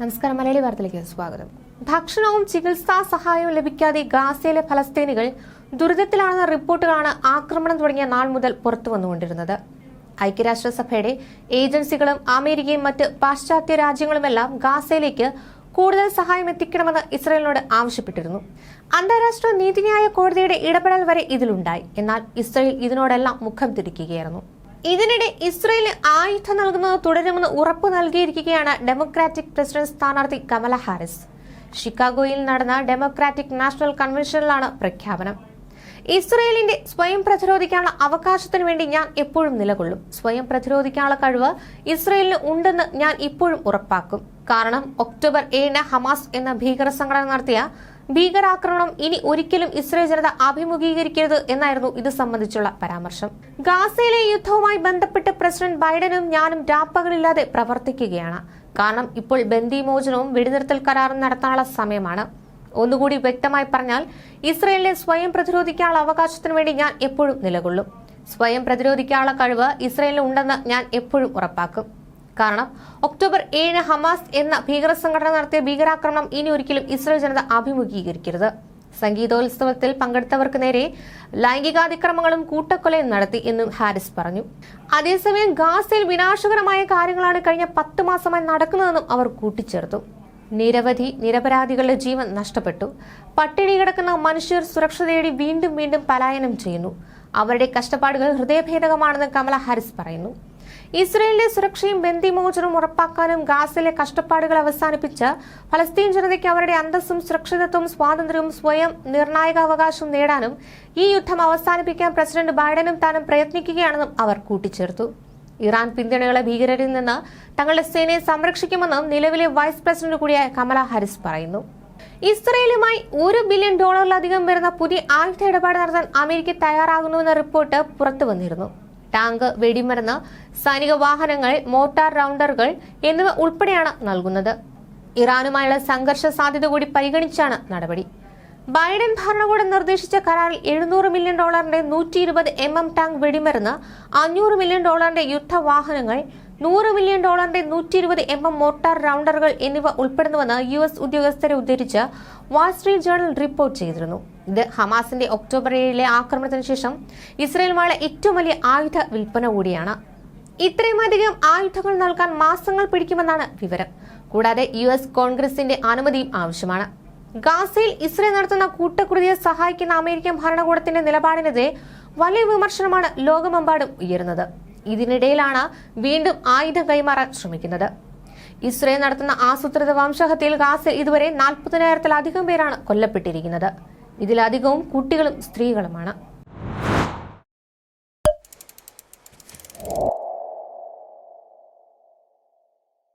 നമസ്കാരം. മലയാളി വാർത്തയിലേക്ക് സ്വാഗതം. ഭക്ഷണവും ചികിത്സാ സഹായവും ലഭിക്കാതെ ഗാസയിലെ ഫലസ്തീനികൾ ദുരിതത്തിലാണെന്ന റിപ്പോർട്ടുകളാണ് ആക്രമണം തുടങ്ങിയ നാൾ മുതൽ പുറത്തു വന്നുകൊണ്ടിരുന്നത്. ഐക്യരാഷ്ട്രസഭയുടെ ഏജൻസികളും അമേരിക്കയും മറ്റ് പാശ്ചാത്യ രാജ്യങ്ങളുമെല്ലാം ഗാസയിലേക്ക് കൂടുതൽ സഹായം എത്തിക്കണമെന്ന് ഇസ്രയേലിനോട് ആവശ്യപ്പെട്ടിരുന്നു. അന്താരാഷ്ട്ര നീതിന്യായ കോടതിയുടെ ഇടപെടൽ വരെ ഇതിലുണ്ടായി. എന്നാൽ ഇസ്രയേൽ ഇതിനോടെല്ലാം മുഖം തിരിക്കുകയായിരുന്നു. ഇതിനിടെ ഇസ്രയേലിന് ആയുധം നൽകുന്നത് തുടരുമെന്ന് ഉറപ്പു നൽകിയിരിക്കുകയാണ് ഡെമോക്രാറ്റിക് പ്രസിഡന്റ് സ്ഥാനാർത്ഥി കമല ഹാരിസ്. ഷിക്കാഗോയിൽ നടന്ന ഡെമോക്രാറ്റിക് നാഷണൽ കൺവെൻഷനിലാണ് പ്രഖ്യാപനം. ഇസ്രയേലിന്റെ സ്വയം പ്രതിരോധിക്കാനുള്ള അവകാശത്തിനു വേണ്ടി ഞാൻ എപ്പോഴും നിലകൊള്ളും. സ്വയം പ്രതിരോധിക്കാനുള്ള കഴിവ് ഇസ്രയേലിന് ഉണ്ടെന്ന് ഞാൻ ഇപ്പോഴും ഉറപ്പാക്കും. കാരണം ഒക്ടോബർ 7 ഹമാസ് എന്ന ഭീകര സംഘടന നടത്തിയ ഭീകരാക്രമണം ഇനി ഒരിക്കലും ഇസ്രയേൽ ജനത അഭിമുഖീകരിക്കരുത് എന്നായിരുന്നു ഇത് സംബന്ധിച്ചുള്ള പരാമർശം. ഗാസയിലെ യുദ്ധവുമായി ബന്ധപ്പെട്ട് പ്രസിഡന്റ് ബൈഡനും ഞാനും രാപ്പകലില്ലാതെ പ്രവർത്തിക്കുകയാണ്. കാരണം ഇപ്പോൾ ബന്ദിമോചനവും വെടിനിർത്തൽ കരാറും നടത്താനുള്ള സമയമാണ്. ഒന്നുകൂടി വ്യക്തമായി പറഞ്ഞാൽ, ഇസ്രയേലിനെ സ്വയം പ്രതിരോധിക്കാനുള്ള അവകാശത്തിനു വേണ്ടി ഞാൻ എപ്പോഴും നിലകൊള്ളും. സ്വയം പ്രതിരോധിക്കാനുള്ള കഴിവ് ഇസ്രയേലിന് ഉണ്ടെന്ന് ഞാൻ എപ്പോഴും ഉറപ്പാക്കും. കാരണം ഒക്ടോബർ 7 ഹമാസ് എന്ന ഭീകര സംഘടന നടത്തിയ ഭീകരാക്രമണം ഇനി ഒരിക്കലും ഇസ്രയേൽ ജനത അഭിമുഖീകരിക്കരുത്. സംഗീതോത്സവത്തിൽ പങ്കെടുത്തവർക്ക് നേരെ ലൈംഗികാതിക്രമങ്ങളും കൂട്ടക്കൊലയും നടത്തി എന്നും ഹാരിസ് പറഞ്ഞു. അതേസമയം ഗാസയിൽ വിനാശകരമായ കാര്യങ്ങളാണ് കഴിഞ്ഞ 10 മാസമായി നടക്കുന്നതെന്നും അവർ കൂട്ടിച്ചേർത്തു. നിരവധി നിരപരാധികളുടെ ജീവൻ നഷ്ടപ്പെട്ടു. പട്ടിണി കിടക്കുന്ന മനുഷ്യർ സുരക്ഷ തേടി വീണ്ടും വീണ്ടും പലായനം ചെയ്യുന്നു. അവരുടെ കഷ്ടപ്പാടുകൾ ഹൃദയഭേദകമാണെന്ന് കമല ഹാരിസ് പറയുന്നു. ഇസ്രയേലിന്റെ സുരക്ഷയും ബന്ദിമോചനവും ഉറപ്പാക്കാനും ഗാസയിലെ കഷ്ടപ്പാടുകൾ അവസാനിപ്പിച്ച് ഫലസ്തീൻ ജനതയ്ക്ക് അവരുടെ അന്തസ്സും സുരക്ഷിതത്വവും സ്വാതന്ത്ര്യവും സ്വയം നിർണായകാവകാശവും നേടാനും ഈ യുദ്ധം അവസാനിപ്പിക്കാൻ പ്രസിഡന്റ് ബൈഡനും താനും പ്രയത്നിക്കുകയാണെന്നും അവർ കൂട്ടിച്ചേർത്തു. ഇറാൻ പിന്തുണയുള്ള ഭീകരരിൽ നിന്ന് തങ്ങളുടെ സേനയെ സംരക്ഷിക്കുമെന്നും നിലവിലെ വൈസ് പ്രസിഡന്റ് കൂടിയായ കമല ഹാരിസ് പറയുന്നു. ഇസ്രയേലുമായി $1 ബില്യൺ വരുന്ന പുതിയ ആയുധ ഇടപാട് നടത്താൻ അമേരിക്ക തയ്യാറാകുന്നുവെന്ന റിപ്പോർട്ട് പുറത്തു വന്നിരുന്നു. ടാങ്ക്, വെടിമരുന്ന്, സൈനിക വാഹനങ്ങൾ, മോട്ടാർ റൗണ്ടറുകൾ എന്നിവ ഉൾപ്പെടെയാണ് നൽകുന്നത്. ഇറാനുമായുള്ള സംഘർഷ സാധ്യത കൂടി പരിഗണിച്ചാണ് നടപടി. ബൈഡൻ ഭരണകൂടം നിർദ്ദേശിച്ച കരാറിൽ $700 മില്യൺ 120 mm ടാങ്ക് വെടിമരുന്ന്, $500 മില്യൺ യുദ്ധവാഹനങ്ങൾ, $100 മില്യൺ 120 mm മോട്ടാർ റൗണ്ടറുകൾ എന്നിവ ഉൾപ്പെടുന്നുവെന്ന് US ഉദ്യോഗസ്ഥരെ ഉദ്ധരിച്ച് വാൾസ്ട്രീറ്റ് ജേർണൽ റിപ്പോർട്ട് ചെയ്തിരുന്നു. ഇത് ഹമാസിന്റെ ഒക്ടോബർ 7 ആക്രമണത്തിന് ശേഷം ഇസ്രയേലുമായുള്ള ഏറ്റവും വലിയ ആയുധ വിൽപ്പന കൂടിയാണ്. ഇത്രയുമധികം ആയുധങ്ങൾ നൽകാൻ മാസങ്ങൾ പിടിക്കുമെന്നാണ് വിവരം. കൂടാതെ US കോൺഗ്രസിന്റെ അനുമതിയും ആവശ്യമാണ്. ഗാസയിൽ ഇസ്രയേൽ നടത്തുന്ന കൂട്ടക്കുരുതിയെ സഹായിക്കുന്ന അമേരിക്കൻ ഭരണകൂടത്തിന്റെ നിലപാടിനെതിരെ വലിയ വിമർശനമാണ് ലോകമെമ്പാടും ഉയരുന്നത്. ഇതിനിടയിലാണ് വീണ്ടും ആയുധം കൈമാറാൻ ശ്രമിക്കുന്നത്. ഇസ്രയേൽ നടത്തുന്ന ആസൂത്രിത വംശഹത്യയിൽ ഗാസയിൽ ഇതുവരെ 40,000-ത്തിലധികം പേരാണ് കൊല്ലപ്പെട്ടിരിക്കുന്നത്. ഇതിലധികവും കുട്ടികളും സ്ത്രീകളുമാണ്.